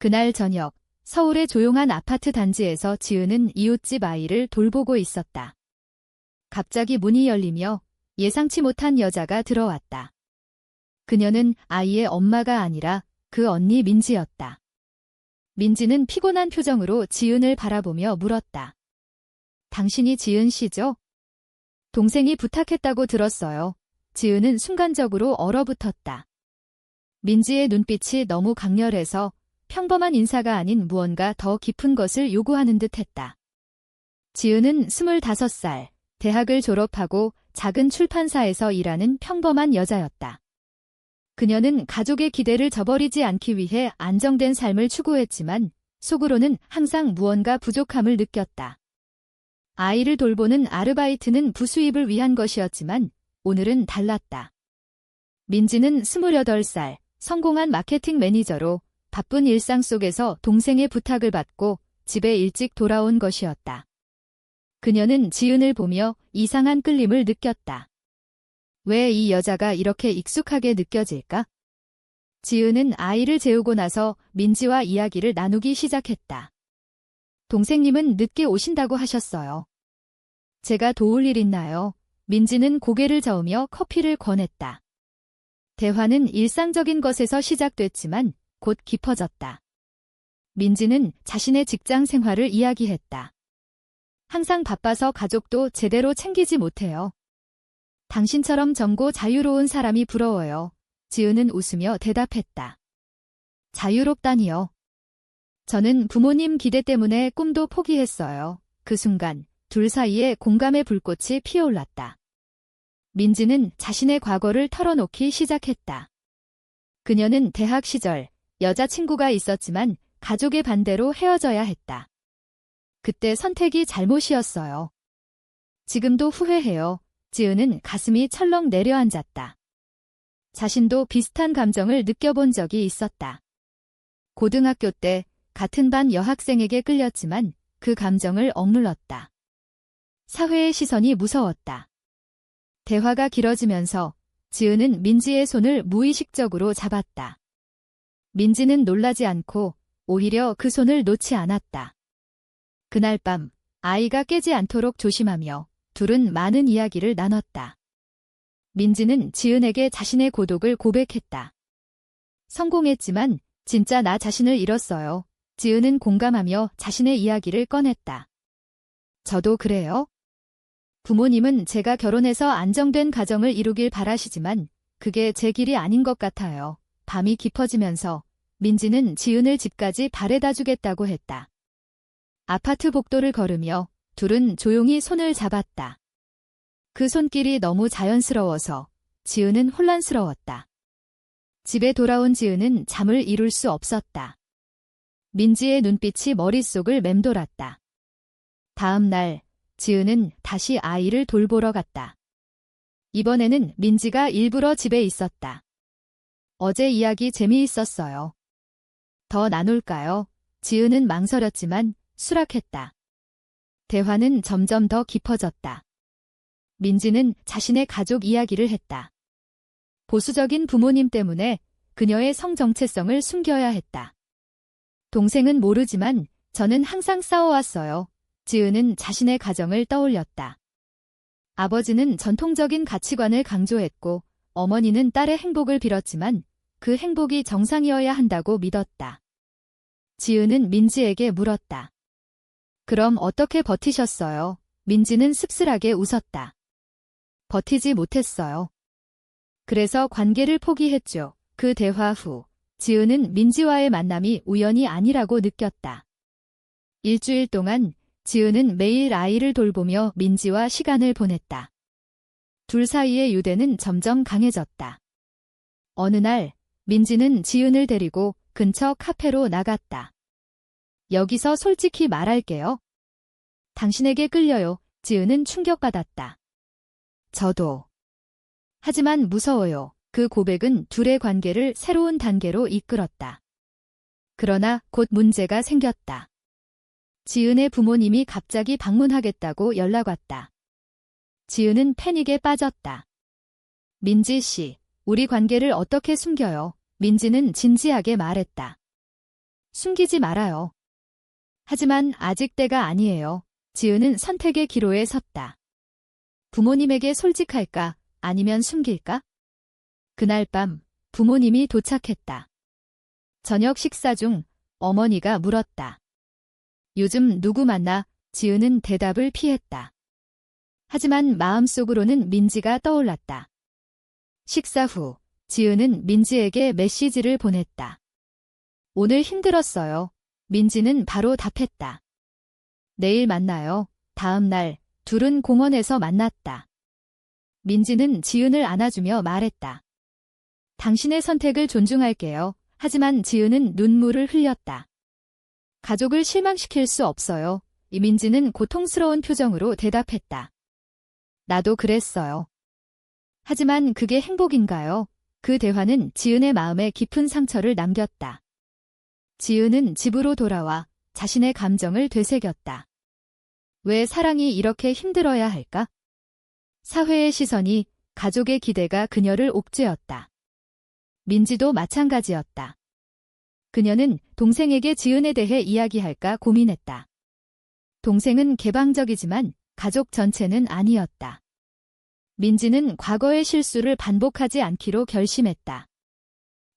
그날 저녁, 서울의 조용한 아파트 단지에서 지은은 이웃집 아이를 돌보고 있었다. 갑자기 문이 열리며 예상치 못한 여자가 들어왔다. 그녀는 아이의 엄마가 아니라 그 언니 민지였다. 민지는 피곤한 표정으로 지은을 바라보며 물었다. 당신이 지은 씨죠? 동생이 부탁했다고 들었어요. 지은은 순간적으로 얼어붙었다. 민지의 눈빛이 너무 강렬해서 평범한 인사가 아닌 무언가 더 깊은 것을 요구하는 듯했다. 지은은 25살, 대학을 졸업하고 작은 출판사에서 일하는 평범한 여자였다. 그녀는 가족의 기대를 저버리지 않기 위해 안정된 삶을 추구했지만 속으로는 항상 무언가 부족함을 느꼈다. 아이를 돌보는 아르바이트는 부수입을 위한 것이었지만 오늘은 달랐다. 민지는 28살, 성공한 마케팅 매니저로 바쁜 일상 속에서 동생의 부탁을 받고 집에 일찍 돌아온 것이었다. 그녀는 지은을 보며 이상한 끌림을 느꼈다. 왜 이 여자가 이렇게 익숙하게 느껴질까? 지은은 아이를 재우고 나서 민지와 이야기를 나누기 시작했다. 동생님은 늦게 오신다고 하셨어요. 제가 도울 일 있나요? 민지는 고개를 저으며 커피를 권했다. 대화는 일상적인 것에서 시작됐지만 곧 깊어졌다. 민지는 자신의 직장 생활을 이야기했다. 항상 바빠서 가족도 제대로 챙기지 못해요. 당신처럼 젊고 자유로운 사람이 부러워요. 지은은 웃으며 대답했다. 자유롭다니요. 저는 부모님 기대 때문에 꿈도 포기했어요. 그 순간 둘 사이에 공감의 불꽃이 피어올랐다. 민지는 자신의 과거를 털어놓기 시작했다. 그녀는 대학 시절 여자친구가 있었지만 가족의 반대로 헤어져야 했다. 그때 선택이 잘못이었어요. 지금도 후회해요. 지은은 가슴이 철렁 내려앉았다. 자신도 비슷한 감정을 느껴본 적이 있었다. 고등학교 때 같은 반 여학생에게 끌렸지만 그 감정을 억눌렀다. 사회의 시선이 무서웠다. 대화가 길어지면서 지은은 민지의 손을 무의식적으로 잡았다. 민지는 놀라지 않고 오히려 그 손을 놓지 않았다. 그날 밤 아이가 깨지 않도록 조심하며 둘은 많은 이야기를 나눴다. 민지는 지은에게 자신의 고독을 고백했다. 성공했지만 진짜 나 자신을 잃었어요. 지은은 공감하며 자신의 이야기를 꺼냈다. 저도 그래요. 부모님은 제가 결혼해서 안정된 가정을 이루길 바라시지만 그게 제 길이 아닌 것 같아요. 밤이 깊어지면서 민지는 지은을 집까지 바래다 주겠다고 했다. 아파트 복도를 걸으며 둘은 조용히 손을 잡았다. 그 손길이 너무 자연스러워서 지은은 혼란스러웠다. 집에 돌아온 지은은 잠을 이룰 수 없었다. 민지의 눈빛이 머릿속을 맴돌았다. 다음 날 지은은 다시 아이를 돌보러 갔다. 이번에는 민지가 일부러 집에 있었다. 어제 이야기 재미있었어요. 더 나눌까요? 지은은 망설였지만 수락했다. 대화는 점점 더 깊어졌다. 민지는 자신의 가족 이야기를 했다. 보수적인 부모님 때문에 그녀의 성 정체성을 숨겨야 했다. 동생은 모르지만 저는 항상 싸워왔어요. 지은은 자신의 가정을 떠올렸다. 아버지는 전통적인 가치관을 강조했고 어머니는 딸의 행복을 빌었지만 그 행복이 정상이어야 한다고 믿었다. 지은은 민지에게 물었다. 그럼 어떻게 버티셨어요? 민지는 씁쓸하게 웃었다. 버티지 못했어요. 그래서 관계를 포기했죠. 그 대화 후 지은은 민지와의 만남이 우연이 아니라고 느꼈다. 일주일 동안 지은은 매일 아이를 돌보며 민지와 시간을 보냈다. 둘 사이의 유대는 점점 강해졌다. 어느 날 민지는 지은을 데리고 근처 카페로 나갔다. 여기서 솔직히 말할게요. 당신에게 끌려요. 지은은 충격받았다. 저도. 하지만 무서워요. 그 고백은 둘의 관계를 새로운 단계로 이끌었다. 그러나 곧 문제가 생겼다. 지은의 부모님이 갑자기 방문하겠다고 연락 왔다. 지은은 패닉에 빠졌다. 민지 씨, 우리 관계를 어떻게 숨겨요? 민지는 진지하게 말했다. 숨기지 말아요. 하지만 아직 때가 아니에요. 지은은 선택의 기로에 섰다. 부모님에게 솔직할까? 아니면 숨길까? 그날 밤 부모님이 도착했다. 저녁 식사 중 어머니가 물었다. 요즘 누구 만나? 지은은 대답을 피했다. 하지만 마음속으로는 민지가 떠올랐다. 식사 후 지은은 민지에게 메시지를 보냈다. 오늘 힘들었어요. 민지는 바로 답했다. 내일 만나요. 다음 날 둘은 공원에서 만났다. 민지는 지은을 안아주며 말했다. 당신의 선택을 존중할게요. 하지만 지은은 눈물을 흘렸다. 가족을 실망시킬 수 없어요. 민지는 고통스러운 표정으로 대답했다. 나도 그랬어요. 하지만 그게 행복인가요? 그 대화는 지은의 마음에 깊은 상처를 남겼다. 지은은 집으로 돌아와 자신의 감정을 되새겼다. 왜 사랑이 이렇게 힘들어야 할까? 사회의 시선이, 가족의 기대가 그녀를 옥죄었다. 민지도 마찬가지였다. 그녀는 동생에게 지은에 대해 이야기할까 고민했다. 동생은 개방적이지만 가족 전체는 아니었다. 민지는 과거의 실수를 반복하지 않기로 결심했다.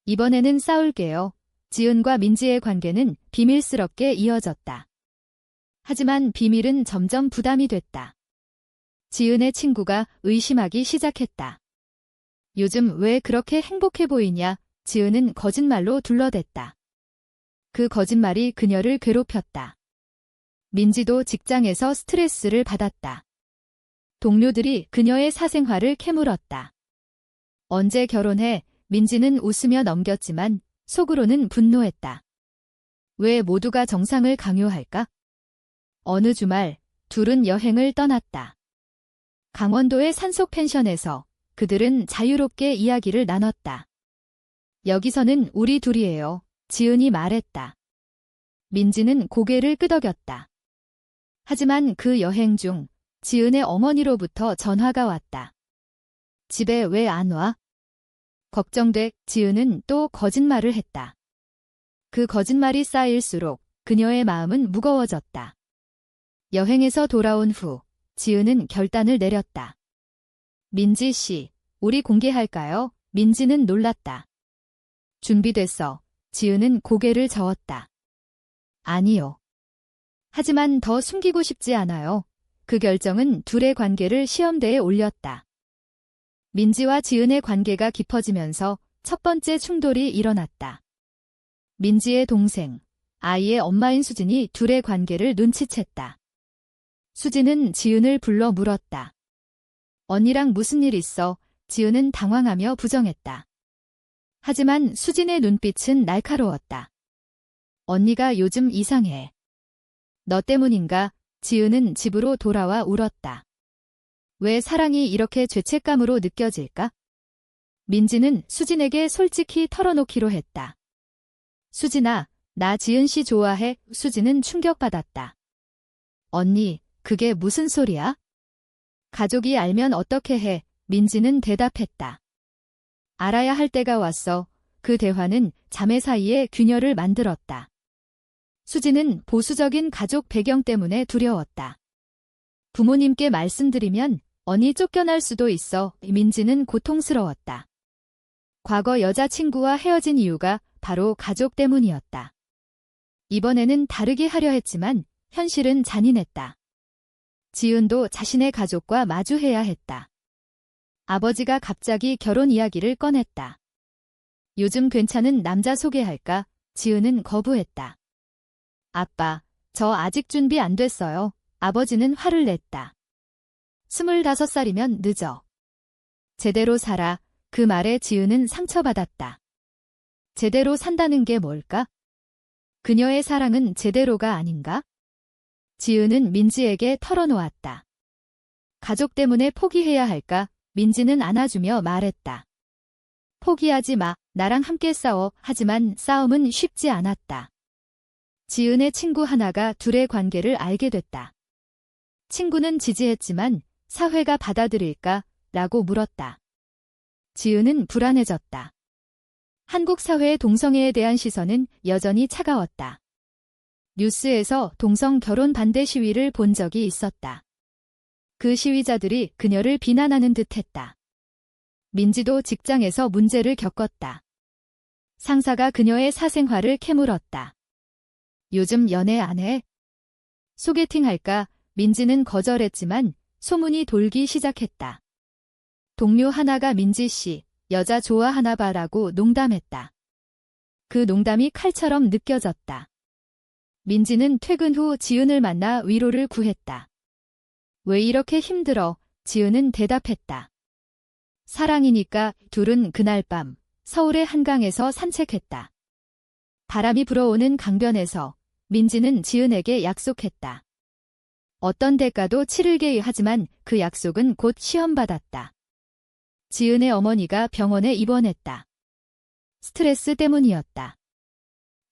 이번에는 싸울게요. 지은과 민지의 관계는 비밀스럽게 이어졌다. 하지만 비밀은 점점 부담이 됐다. 지은의 친구가 의심하기 시작했다. 요즘 왜 그렇게 행복해 보이냐? 지은은 거짓말로 둘러댔다. 그 거짓말이 그녀를 괴롭혔다. 민지도 직장에서 스트레스를 받았다. 동료들이 그녀의 사생활을 캐물었다. 언제 결혼해? 민지는 웃으며 넘겼지만 속으로는 분노했다. 왜 모두가 정상을 강요할까? 어느 주말 둘은 여행을 떠났다. 강원도의 산속 펜션에서 그들은 자유롭게 이야기를 나눴다. 여기서는 우리 둘이에요. 지은이 말했다. 민지는 고개를 끄덕였다. 하지만 그 여행 중 지은의 어머니로부터 전화가 왔다. 집에 왜 안 와? 걱정돼. 지은은 또 거짓말을 했다. 그 거짓말이 쌓일수록 그녀의 마음은 무거워졌다. 여행에서 돌아온 후 지은은 결단을 내렸다. 민지 씨, 우리 공개할까요? 민지는 놀랐다. 준비됐어. 지은은 고개를 저었다. 아니요. 하지만 더 숨기고 싶지 않아요. 그 결정은 둘의 관계를 시험대에 올렸다. 민지와 지은의 관계가 깊어지면서 첫 번째 충돌이 일어났다. 민지의 동생, 아이의 엄마인 수진이 둘의 관계를 눈치챘다. 수진은 지은을 불러 물었다. 언니랑 무슨 일 있어? 지은은 당황하며 부정했다. 하지만 수진의 눈빛은 날카로웠다. 언니가 요즘 이상해. 너 때문인가? 지은은 집으로 돌아와 울었다. 왜 사랑이 이렇게 죄책감으로 느껴질까? 민지는 수진에게 솔직히 털어놓기로 했다. 수진아, 나 지은 씨 좋아해. 수진은 충격받았다. 언니, 그게 무슨 소리야? 가족이 알면 어떻게 해? 민지는 대답했다. 알아야 할 때가 왔어. 그 대화는 자매 사이에 균열을 만들었다. 수진은 보수적인 가족 배경 때문에 두려웠다. 부모님께 말씀드리면 언니 쫓겨날 수도 있어. 민지는 고통스러웠다. 과거 여자친구와 헤어진 이유가 바로 가족 때문이었다. 이번에는 다르게 하려 했지만 현실은 잔인했다. 지은도 자신의 가족과 마주해야 했다. 아버지가 갑자기 결혼 이야기를 꺼냈다. 요즘 괜찮은 남자 소개할까? 지은은 거부했다. 아빠, 저 아직 준비 안 됐어요. 아버지는 화를 냈다. 25살이면 늦어. 제대로 살아. 그 말에 지은은 상처받았다. 제대로 산다는 게 뭘까? 그녀의 사랑은 제대로가 아닌가? 지은은 민지에게 털어놓았다. 가족 때문에 포기해야 할까? 민지는 안아주며 말했다. 포기하지 마. 나랑 함께 싸워. 하지만 싸움은 쉽지 않았다. 지은의 친구 하나가 둘의 관계를 알게 됐다. 친구는 지지했지만 사회가 받아들일까? 라고 물었다. 지은은 불안해졌다. 한국 사회의 동성애에 대한 시선은 여전히 차가웠다. 뉴스에서 동성 결혼 반대 시위를 본 적이 있었다. 그 시위자들이 그녀를 비난하는 듯했다. 민지도 직장에서 문제를 겪었다. 상사가 그녀의 사생활을 캐물었다. 요즘 연애 안 해? 소개팅할까? 민지는 거절했지만 소문이 돌기 시작했다. 동료 하나가 민지 씨, 여자 좋아하나 봐라고 농담했다. 그 농담이 칼처럼 느껴졌다. 민지는 퇴근 후 지은을 만나 위로를 구했다. 왜 이렇게 힘들어? 지은은 대답했다. 사랑이니까. 둘은 그날 밤 서울의 한강에서 산책했다. 바람이 불어오는 강변에서 민지는 지은에게 약속했다. 어떤 대가도 치르게 하지만 그 약속은 곧 시험받았다. 지은의 어머니가 병원에 입원했다. 스트레스 때문이었다.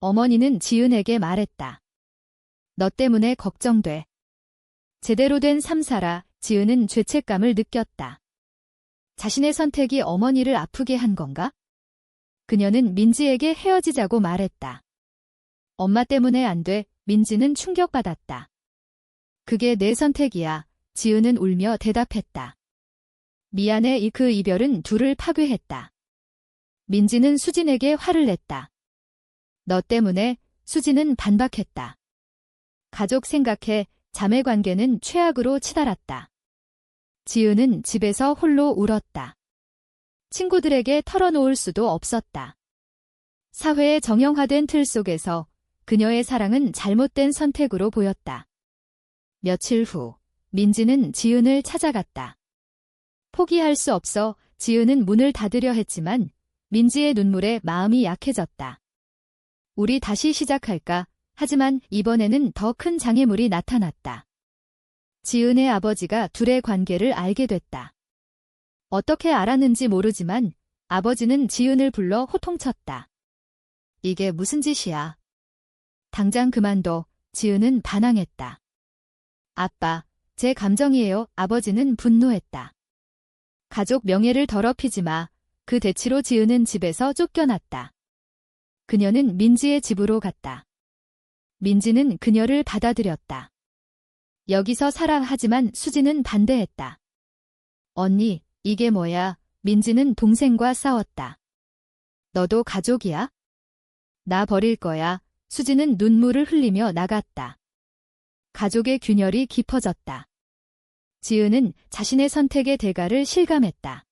어머니는 지은에게 말했다. 너 때문에 걱정돼. 제대로 된 삶 살아. 지은은 죄책감을 느꼈다. 자신의 선택이 어머니를 아프게 한 건가? 그녀는 민지에게 헤어지자고 말했다. 엄마 때문에 안 돼. 민지는 충격받았다. 그게 내 선택이야. 지은은 울며 대답했다. 미안해. 그 이별은 둘을 파괴했다. 민지는 수진에게 화를 냈다. 너 때문에. 수진은 반박했다. 가족 생각해. 자매 관계는 최악으로 치달았다. 지은은 집에서 홀로 울었다. 친구들에게 털어놓을 수도 없었다. 사회의 정형화된 틀 속에서 그녀의 사랑은 잘못된 선택으로 보였다. 며칠 후 민지는 지은을 찾아갔다. 포기할 수 없어. 지은은 문을 닫으려 했지만 민지의 눈물에 마음이 약해졌다. 우리 다시 시작할까? 하지만 이번에는 더 큰 장애물이 나타났다. 지은의 아버지가 둘의 관계를 알게 됐다. 어떻게 알았는지 모르지만 아버지는 지은을 불러 호통쳤다. 이게 무슨 짓이야? 당장 그만둬. 지은은 반항했다. 아빠, 제 감정이에요. 아버지는 분노했다. 가족 명예를 더럽히지 마. 그 대치로 지은은 집에서 쫓겨났다. 그녀는 민지의 집으로 갔다. 민지는 그녀를 받아들였다. 여기서 살아. 하지만 수지는 반대했다. 언니, 이게 뭐야? 민지는 동생과 싸웠다. 너도 가족이야? 나 버릴 거야. 수지는 눈물을 흘리며 나갔다. 가족의 균열이 깊어졌다. 지은은 자신의 선택의 대가를 실감했다.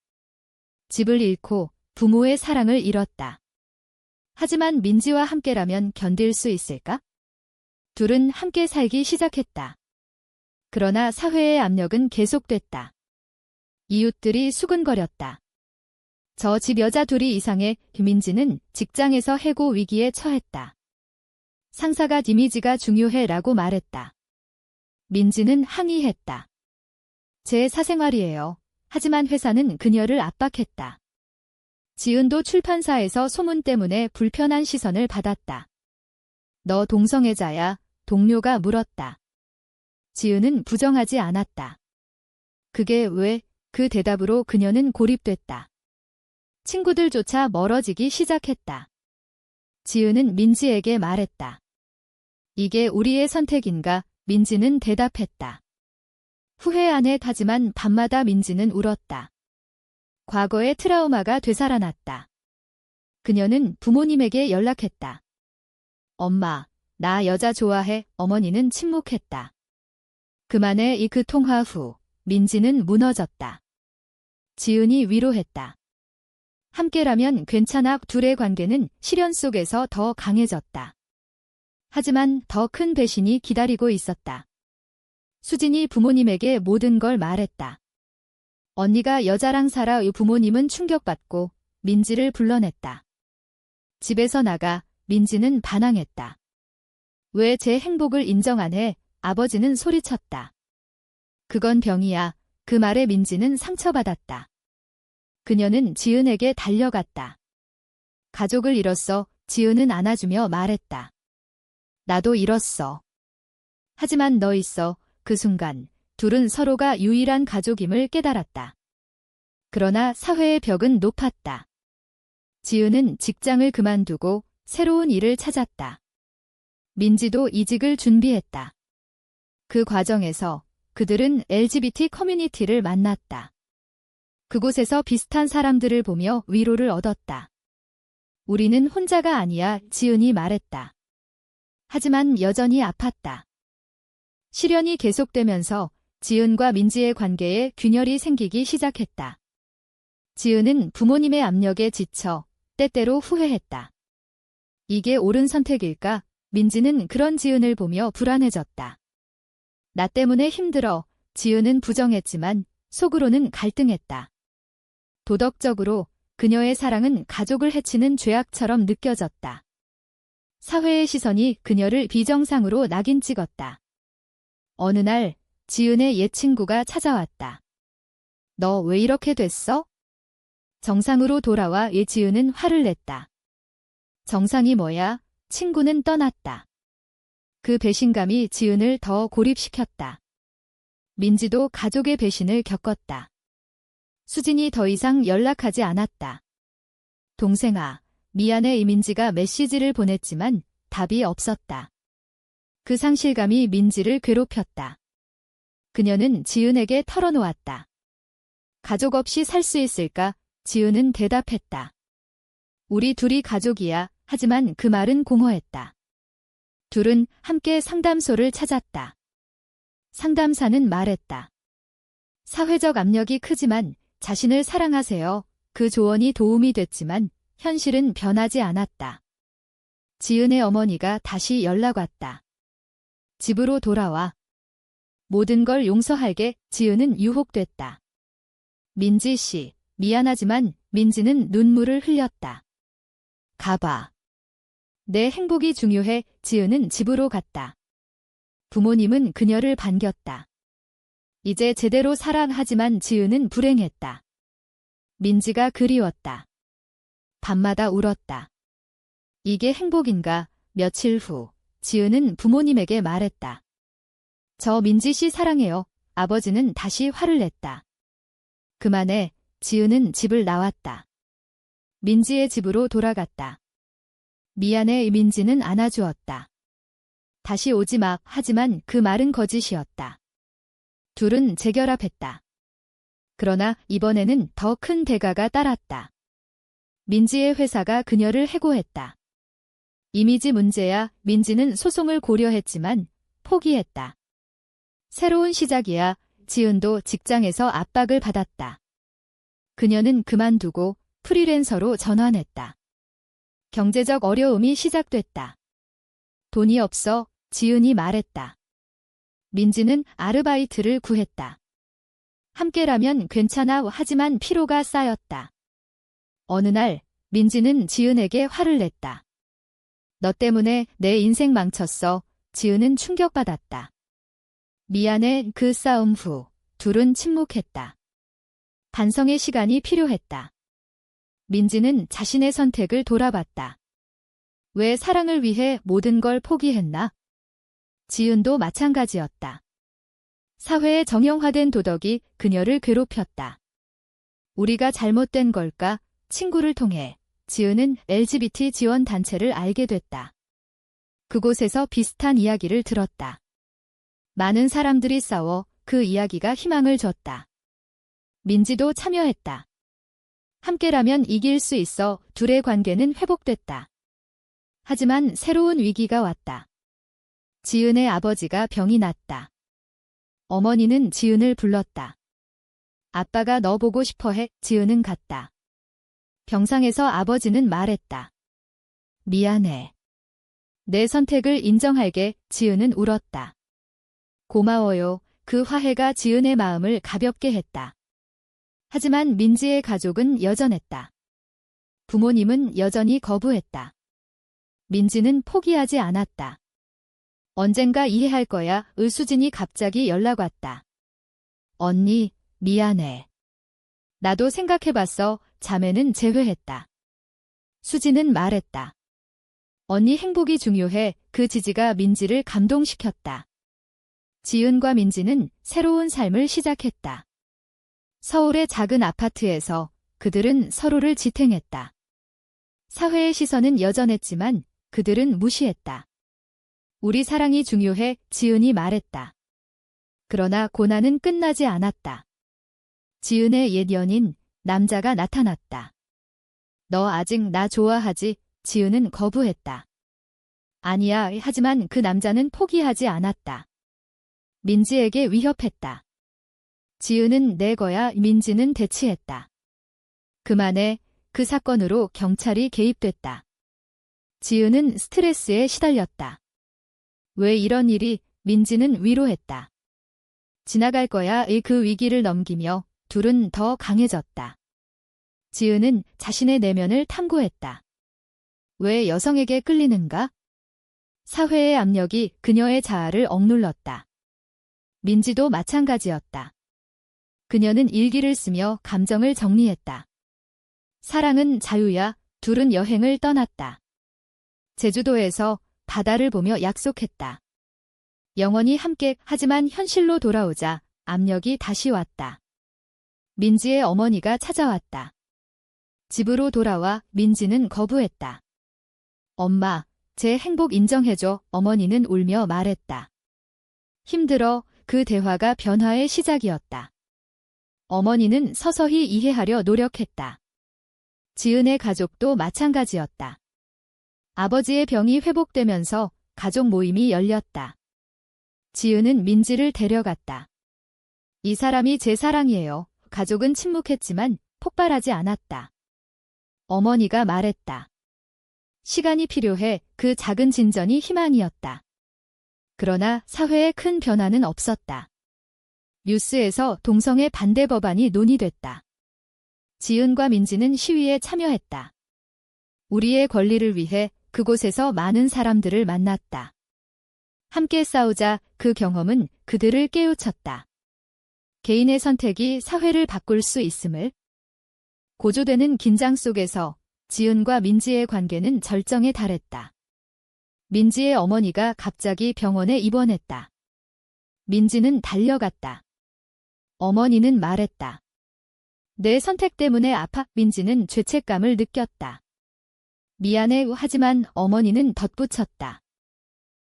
집을 잃고 부모의 사랑을 잃었다. 하지만 민지와 함께라면 견딜 수 있을까? 둘은 함께 살기 시작했다. 그러나 사회의 압력은 계속됐다. 이웃들이 수근거렸다. 저 집 여자 둘이 이상해. 민지는 직장에서 해고 위기에 처했다. 상사가 이미지가 중요해 라고 말했다. 민지는 항의했다. 제 사생활이에요. 하지만 회사는 그녀를 압박했다. 지은도 출판사에서 소문 때문에 불편한 시선을 받았다. 너 동성애자야? 동료가 물었다. 지은은 부정하지 않았다. 그게 왜? 그 대답으로 그녀는 고립됐다. 친구들조차 멀어지기 시작했다. 지은은 민지에게 말했다. 이게 우리의 선택인가? 민지는 대답했다. 후회 안 해. 하지만 밤마다 민지는 울었다. 과거의 트라우마가 되살아났다. 그녀는 부모님에게 연락했다. 엄마, 나 여자 좋아해. 어머니는 침묵했다. 그만해. 그 통화 후 민지는 무너졌다. 지은이 위로했다. 함께라면 괜찮아. 둘의 관계는 시련 속에서 더 강해졌다. 하지만 더 큰 배신이 기다리고 있었다. 수진이 부모님에게 모든 걸 말했다. 언니가 여자랑 살아. 부모님은 충격받고 민지를 불러냈다. 집에서 나가. 민지는 반항했다. 왜 제 행복을 인정 안 해? 아버지는 소리쳤다. 그건 병이야. 그 말에 민지는 상처받았다. 그녀는 지은에게 달려갔다. 가족을 잃었어. 지은은 안아주며 말했다. 나도 잃었어. 하지만 너 있어. 그 순간 둘은 서로가 유일한 가족임을 깨달았다. 그러나 사회의 벽은 높았다. 지은은 직장을 그만두고 새로운 일을 찾았다. 민지도 이직을 준비했다. 그 과정에서 그들은 LGBT 커뮤니티를 만났다. 그곳에서 비슷한 사람들을 보며 위로를 얻었다. 우리는 혼자가 아니야, 지은이 말했다. 하지만 여전히 아팠다. 시련이 계속되면서 지은과 민지의 관계에 균열이 생기기 시작했다. 지은은 부모님의 압력에 지쳐 때때로 후회했다. 이게 옳은 선택일까? 민지는 그런 지은을 보며 불안해졌다. 나 때문에 힘들어. 지은은 부정했지만 속으로는 갈등했다. 도덕적으로 그녀의 사랑은 가족을 해치는 죄악처럼 느껴졌다. 사회의 시선이 그녀를 비정상으로 낙인 찍었다. 어느 날 지은의 옛 친구가 찾아왔다. 너 왜 이렇게 됐어? 정상으로 돌아와 지은은 화를 냈다. 정상이 뭐야? 친구는 떠났다. 그 배신감이 지은을 더 고립시켰다. 민지도 가족의 배신을 겪었다. 수진이 더 이상 연락하지 않았다. 동생아, 미안해. 이민지가 메시지를 보냈지만 답이 없었다. 그 상실감이 민지를 괴롭혔다. 그녀는 지은에게 털어놓았다. 가족 없이 살 수 있을까? 지은은 대답했다. 우리 둘이 가족이야. 하지만 그 말은 공허했다. 둘은 함께 상담소를 찾았다. 상담사는 말했다. 사회적 압력이 크지만 자신을 사랑하세요. 그 조언이 도움이 됐지만 현실은 변하지 않았다. 지은의 어머니가 다시 연락 왔다. 집으로 돌아와. 모든 걸 용서할게. 지은은 유혹됐다. 민지 씨, 미안하지만 민지는 눈물을 흘렸다. 가봐. 내 행복이 중요해. 지은은 집으로 갔다. 부모님은 그녀를 반겼다. 이제 제대로 사랑하지만 지은은 불행했다. 민지가 그리웠다. 밤마다 울었다. 이게 행복인가? 며칠 후 지은은 부모님에게 말했다. 저 민지 씨 사랑해요. 아버지는 다시 화를 냈다. 그만해. 지은은 집을 나왔다. 민지의 집으로 돌아갔다. 미안해. 민지는 안아주었다. 다시 오지 마. 하지만 그 말은 거짓이었다. 둘은 재결합했다. 그러나 이번에는 더 큰 대가가 따랐다. 민지의 회사가 그녀를 해고했다. 이미지 문제야. 민지는 소송을 고려했지만 포기했다. 새로운 시작이야. 지은도 직장에서 압박을 받았다. 그녀는 그만두고 프리랜서로 전환했다. 경제적 어려움이 시작됐다. 돈이 없어. 지은이 말했다. 민지는 아르바이트를 구했다. 함께라면 괜찮아. 하지만 피로가 쌓였다. 어느 날 민지는 지은에게 화를 냈다. 너 때문에 내 인생 망쳤어. 지은은 충격받았다. 미안해. 그 싸움 후 둘은 침묵했다. 반성의 시간이 필요했다. 민지는 자신의 선택을 돌아봤다. 왜 사랑을 위해 모든 걸 포기했나? 지은도 마찬가지였다. 사회의 정형화된 도덕이 그녀를 괴롭혔다. 우리가 잘못된 걸까? 친구를 통해 지은은 LGBT 지원 단체를 알게 됐다. 그곳에서 비슷한 이야기를 들었다. 많은 사람들이 싸워 그 이야기가 희망을 줬다. 민지도 참여했다. 함께라면 이길 수 있어. 둘의 관계는 회복됐다. 하지만 새로운 위기가 왔다. 지은의 아버지가 병이 났다. 어머니는 지은을 불렀다. 아빠가 너 보고 싶어 해. 지은은 갔다. 병상에서 아버지는 말했다. 미안해. 내 선택을 인정할게. 지은은 울었다. 고마워요. 그 화해가 지은의 마음을 가볍게 했다. 하지만 민지의 가족은 여전했다. 부모님은 여전히 거부했다. 민지는 포기하지 않았다. 언젠가 이해할 거야. 수진이 갑자기 연락 왔다. 언니, 미안해. 나도 생각해봤어. 자매는 재회했다. 수진은 말했다. 언니 행복이 중요해. 그 지지가 민지를 감동시켰다. 지은과 민지는 새로운 삶을 시작했다. 서울의 작은 아파트에서 그들은 서로를 지탱했다. 사회의 시선은 여전했지만 그들은 무시했다. 우리 사랑이 중요해, 지은이 말했다. 그러나 고난은 끝나지 않았다. 지은의 옛 연인, 남자가 나타났다. 너 아직 나 좋아하지? 지은은 거부했다. 아니야, 하지만 그 남자는 포기하지 않았다. 민지에게 위협했다. 지은은 내 거야, 민지는 대치했다. 그만해, 그 사건으로 경찰이 개입됐다. 지은은 스트레스에 시달렸다. 왜 이런 일이, 민지는 위로했다. 지나갈 거야, 그 위기를 넘기며 둘은 더 강해졌다. 지은은 자신의 내면을 탐구했다. 왜 여성에게 끌리는가? 사회의 압력이 그녀의 자아를 억눌렀다. 민지도 마찬가지였다. 그녀는 일기를 쓰며 감정을 정리했다. 사랑은 자유야. 둘은 여행을 떠났다. 제주도에서 바다를 보며 약속했다. 영원히 함께. 하지만 현실로 돌아오자 압력이 다시 왔다. 민지의 어머니가 찾아왔다. 집으로 돌아와 민지는 거부했다. 엄마, 제 행복 인정해줘. 어머니는 울며 말했다. 힘들어. 그 대화가 변화의 시작이었다. 어머니는 서서히 이해하려 노력했다. 지은의 가족도 마찬가지였다. 아버지의 병이 회복되면서 가족 모임이 열렸다. 지은은 민지를 데려갔다. 이 사람이 제 사랑이에요. 가족은 침묵했지만 폭발하지 않았다. 어머니가 말했다. 시간이 필요해. 그 작은 진전이 희망이었다. 그러나 사회에 큰 변화는 없었다. 뉴스에서 동성애 반대 법안이 논의됐다. 지은과 민지는 시위에 참여했다. 우리의 권리를 위해 그곳에서 많은 사람들을 만났다. 함께 싸우자. 그 경험은 그들을 깨우쳤다. 개인의 선택이 사회를 바꿀 수 있음을. 고조되는 긴장 속에서 지은과 민지의 관계는 절정에 달했다. 민지의 어머니가 갑자기 병원에 입원했다. 민지는 달려갔다. 어머니는 말했다. 내 선택 때문에 아파. 민지는 죄책감을 느꼈다. 미안해. 하지만 어머니는 덧붙였다.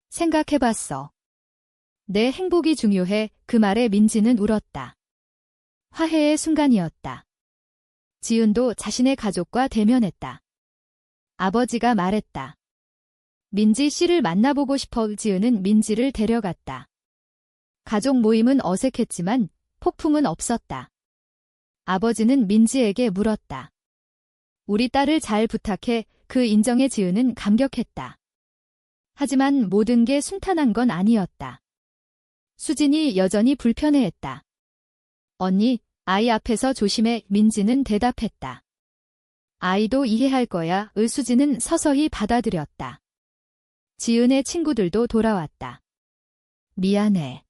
생각해봤어. 내 행복이 중요해. 그 말에 민지는 울었다. 화해의 순간이었다. 지은도 자신의 가족과 대면했다. 아버지가 말했다. 민지 씨를 만나보고 싶어. 지은은 민지를 데려갔다. 가족 모임은 어색했지만 폭풍은 없었다. 아버지는 민지에게 물었다. 우리 딸을 잘 부탁해. 그 인정에 지은은 감격했다. 하지만 모든 게 순탄한 건 아니었다. 수진이 여전히 불편해했다. 언니, 아이 앞에서 조심해. 민지는 대답했다. 아이도 이해할 거야. 수진은 서서히 받아들였다. 지은의 친구들도 돌아왔다. 미안해.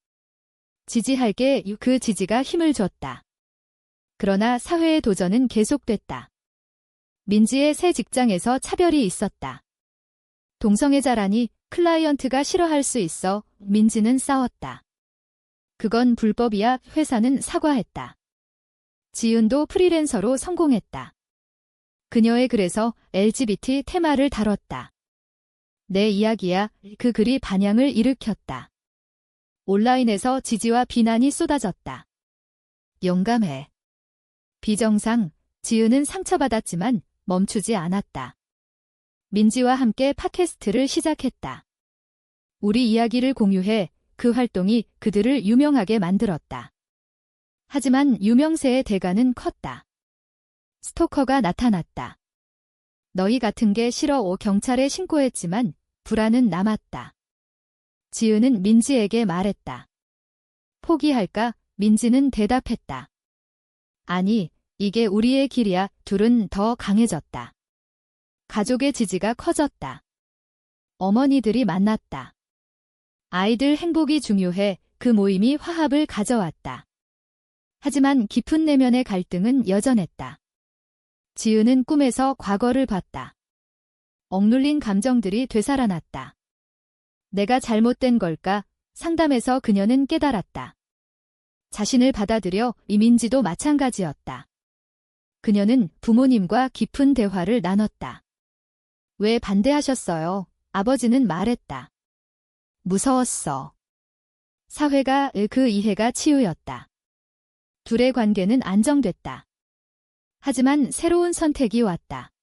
지지할게. 그 지지가 힘을 줬다. 그러나 사회의 도전은 계속됐다. 민지의 새 직장에서 차별이 있었다. 동성애자라니 클라이언트가 싫어할 수 있어. 민지는 싸웠다. 그건 불법이야. 회사는 사과했다. 지은도 프리랜서로 성공했다. 그녀의 글에서 LGBT 테마를 다뤘다. 내 이야기야. 그 글이 반향을 일으켰다. 온라인에서 지지와 비난이 쏟아졌다. 용감해. 비정상. 지은은 상처받았지만 멈추지 않았다. 민지와 함께 팟캐스트를 시작했다. 우리 이야기를 공유해. 그 활동이 그들을 유명하게 만들었다. 하지만 유명세의 대가는 컸다. 스토커가 나타났다. 너희 같은 게 싫어. 경찰에 신고했지만 불안은 남았다. 지은은 민지에게 말했다. 포기할까? 민지는 대답했다. 아니, 이게 우리의 길이야. 둘은 더 강해졌다. 가족의 지지가 커졌다. 어머니들이 만났다. 아이들 행복이 중요해. 그 모임이 화합을 가져왔다. 하지만 깊은 내면의 갈등은 여전했다. 지은은 꿈에서 과거를 봤다. 억눌린 감정들이 되살아났다. 내가 잘못된 걸까? 상담에서 그녀는 깨달았다. 자신을 받아들여. 이민지도 마찬가지였다. 그녀는 부모님과 깊은 대화를 나눴다. 왜 반대하셨어요? 아버지는 말했다. 무서웠어. 사회가 그 이해가 치유였다. 둘의 관계는 안정됐다. 하지만 새로운 선택이 왔다.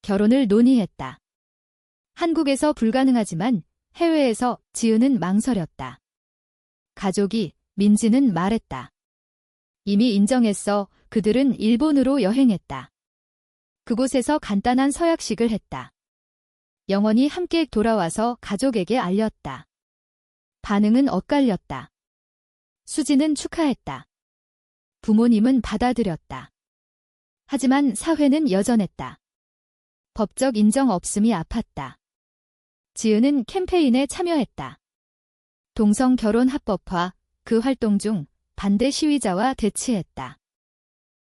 결혼을 논의했다. 한국에서 불가능하지만 해외에서 지은은 망설였다. 가족이, 민지는 말했다. 이미 인정했어. 그들은 일본으로 여행했다. 그곳에서 간단한 서약식을 했다. 영원히 함께 돌아와서 가족에게 알렸다. 반응은 엇갈렸다. 수지는 축하했다. 부모님은 받아들였다. 하지만 사회는 여전했다. 법적 인정 없음이 아팠다. 지은은 캠페인에 참여했다. 동성 결혼 합법화, 그 활동 중 반대 시위자와 대치했다.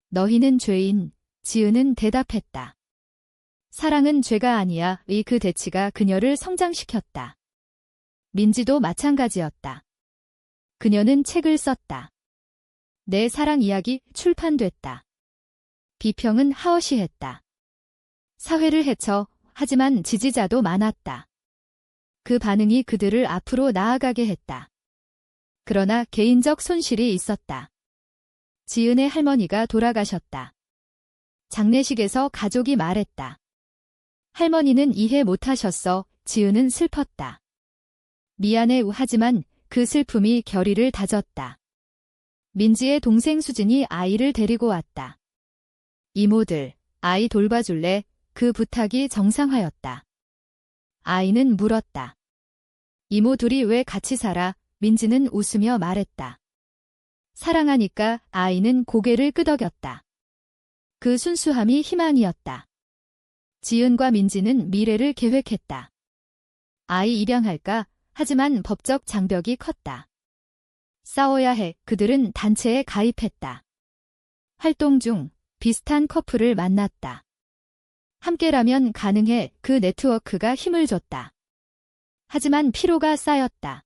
너희는 죄인, 지은은 대답했다. 사랑은 죄가 아니야. 의 그 대치가 그녀를 성장시켰다. 민지도 마찬가지였다. 그녀는 책을 썼다. 내 사랑 이야기 출판됐다. 비평은 하어시했다. 사회를 헤쳐 하지만 지지자도 많았다. 그 반응이 그들을 앞으로 나아가게 했다. 그러나 개인적 손실이 있었다. 지은의 할머니가 돌아가셨다. 장례식에서 가족이 말했다. 할머니는 이해 못하셨어. 지은은 슬펐다. 미안해. 하지만 그 슬픔이 결의를 다졌다. 민지의 동생 수진이 아이를 데리고 왔다. 이모들, 아이 돌봐줄래? 그 부탁이 정상화였다. 아이는 물었다. 이모 둘이 왜 같이 살아? 민지는 웃으며 말했다. 사랑하니까. 아이는 고개를 끄덕였다. 그 순수함이 희망이었다. 지은과 민지는 미래를 계획했다. 아이 입양할까? 하지만 법적 장벽이 컸다. 싸워야 해. 그들은 단체에 가입했다. 활동 중 비슷한 커플을 만났다. 함께라면 가능해. 그 네트워크가 힘을 줬다. 하지만 피로가 쌓였다.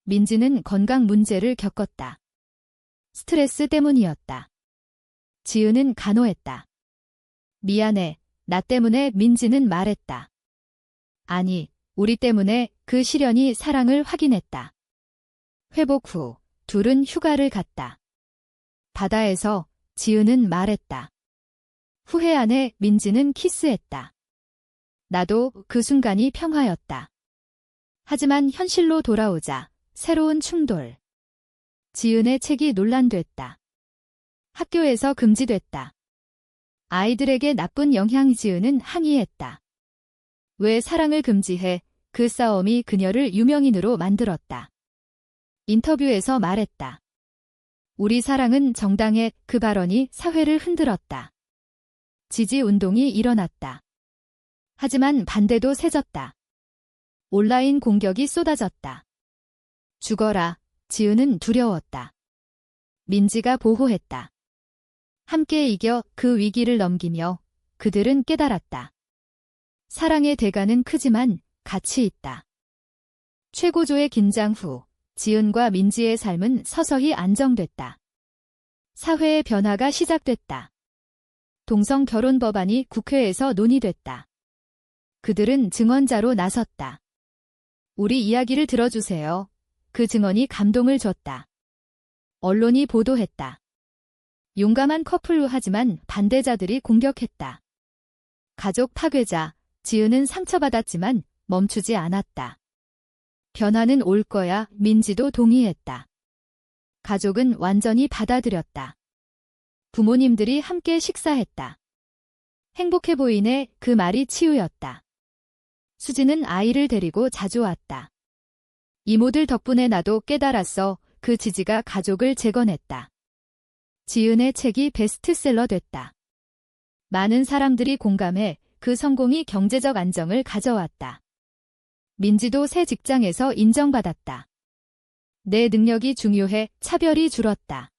민지는 건강 문제를 겪었다. 스트레스 때문이었다. 지은은 간호했다. 미안해. 나 때문에. 민지는 말했다. 아니, 우리 때문에. 그 시련이 사랑을 확인했다. 회복 후 둘은 휴가를 갔다. 바다에서 지은은 말했다. 후회 안 해. 민지는 키스했다. 나도. 그 순간이 평화였다. 하지만 현실로 돌아오자 새로운 충돌. 지은의 책이 논란됐다. 학교에서 금지됐다. 아이들에게 나쁜 영향. 지은은 항의했다. 왜 사랑을 금지해? 그 싸움이 그녀를 유명인으로 만들었다. 인터뷰에서 말했다. 우리 사랑은 정당해. 그 발언이 사회를 흔들었다. 지지 운동이 일어났다. 하지만 반대도 세졌다. 온라인 공격이 쏟아졌다. 죽어라. 지은은 두려웠다. 민지가 보호했다. 함께 이겨. 그 위기를 넘기며 그들은 깨달았다. 사랑의 대가는 크지만 가치 있다. 최고조의 긴장 후 지은과 민지의 삶은 서서히 안정됐다. 사회의 변화가 시작됐다. 동성 결혼 법안이 국회에서 논의됐다. 그들은 증언자로 나섰다. 우리 이야기를 들어주세요. 그 증언이 감동을 줬다. 언론이 보도했다. 용감한 커플로. 하지만 반대자들이 공격했다. 가족 파괴자. 지은은 상처받았지만 멈추지 않았다. 변화는 올 거야. 민지도 동의했다. 가족은 완전히 받아들였다. 부모님들이 함께 식사했다. 행복해 보이네. 그 말이 치유였다. 수지는 아이를 데리고 자주 왔다. 이모들 덕분에 나도 깨달았어. 그 지지가 가족을 재건했다. 지은의 책이 베스트셀러 됐다. 많은 사람들이 공감해. 그 성공이 경제적 안정을 가져왔다. 민지도 새 직장에서 인정받았다. 내 능력이 중요해. 차별이 줄었다.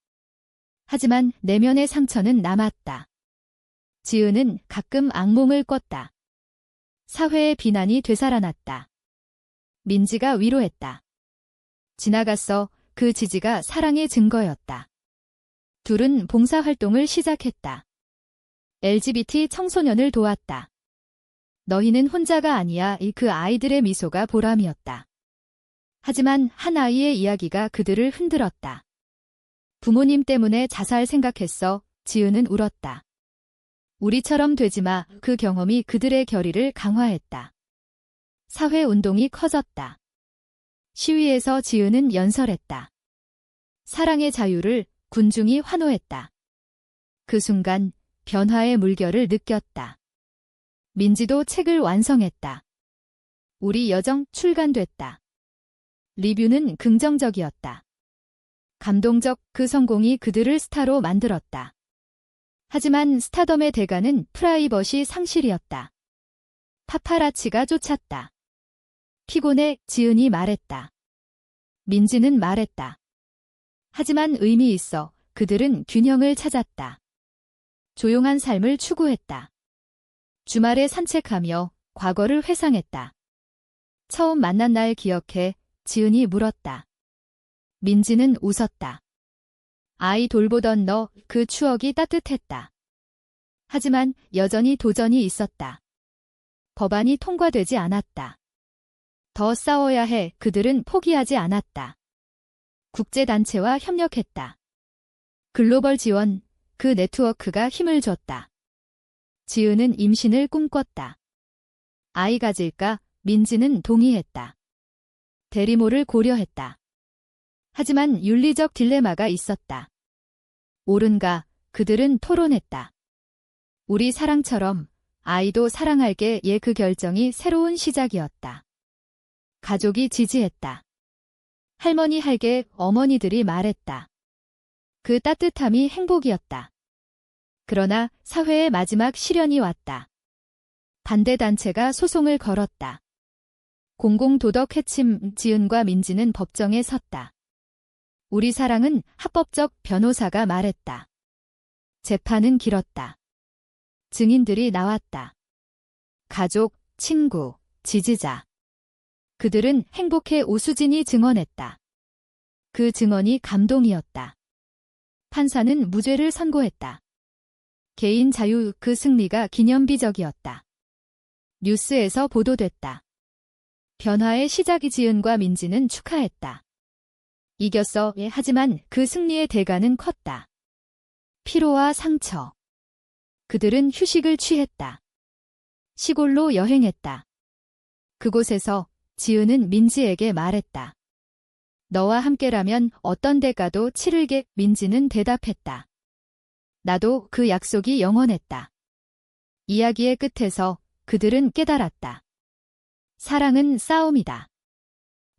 하지만 내면의 상처는 남았다. 지은은 가끔 악몽을 꿨다. 사회의 비난이 되살아났다. 민지가 위로했다. 지나갔어. 그 지지가 사랑의 증거였다. 둘은 봉사활동을 시작했다. LGBT 청소년을 도왔다. 너희는 혼자가 아니야. 그 아이들의 미소가 보람이었다. 하지만 한 아이의 이야기가 그들을 흔들었다. 부모님 때문에 자살 생각했어. 지은은 울었다. 우리처럼 되지 마. 그 경험이 그들의 결의를 강화했다. 사회운동이 커졌다. 시위에서 지은은 연설했다. 사랑의 자유를 군중이 환호했다. 그 순간 변화의 물결을 느꼈다. 민지도 책을 완성했다. 우리 여정 출간됐다. 리뷰는 긍정적이었다. 감동적 그 성공이 그들을 스타로 만들었다. 하지만 스타덤의 대가는 프라이버시 상실이었다. 파파라치가 쫓았다. 피곤해. 지은이 말했다. 민지는 말했다. 하지만 의미 있어. 그들은 균형을 찾았다. 조용한 삶을 추구했다. 주말에 산책하며 과거를 회상했다. 처음 만난 날 기억해. 지은이 물었다. 민지는 웃었다. 아이 돌보던 너, 그 추억이 따뜻했다. 하지만 여전히 도전이 있었다. 법안이 통과되지 않았다. 더 싸워야 해. 그들은 포기하지 않았다. 국제단체와 협력했다. 글로벌 지원, 그 네트워크가 힘을 줬다. 지은은 임신을 꿈꿨다. 아이 가질까? 민지는 동의했다. 대리모를 고려했다. 하지만 윤리적 딜레마가 있었다. 옳은가? 그들은 토론했다. 우리 사랑처럼 아이도 사랑할게. 그 결정이 새로운 시작이었다. 가족이 지지했다. 할머니 할게. 어머니들이 말했다. 그 따뜻함이 행복이었다. 그러나 사회의 마지막 시련이 왔다. 반대단체가 소송을 걸었다. 공공도덕 해침. 지은과 민지는 법정에 섰다. 우리 사랑은 합법적. 변호사가 말했다. 재판은 길었다. 증인들이 나왔다. 가족, 친구, 지지자. 그들은 행복해. 오수진이 증언했다. 그 증언이 감동이었다. 판사는 무죄를 선고했다. 개인 자유. 그 승리가 기념비적이었다. 뉴스에서 보도됐다. 변화의 시작이. 지은과 민지는 축하했다. 이겼어. 하지만 그 승리의 대가는 컸다. 피로와 상처. 그들은 휴식을 취했다. 시골로 여행했다. 그곳에서 지은은 민지에게 말했다. 너와 함께라면 어떤 대가도 치르게. 민지는 대답했다. 나도. 그 약속이 영원했다. 이야기의 끝에서 그들은 깨달았다. 사랑은 싸움이다.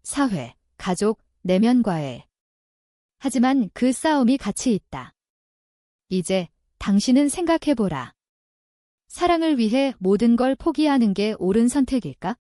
사회, 가족, 내면과의. 하지만 그 싸움이 가치 있다. 이제 당신은 생각해보라. 사랑을 위해 모든 걸 포기하는 게 옳은 선택일까?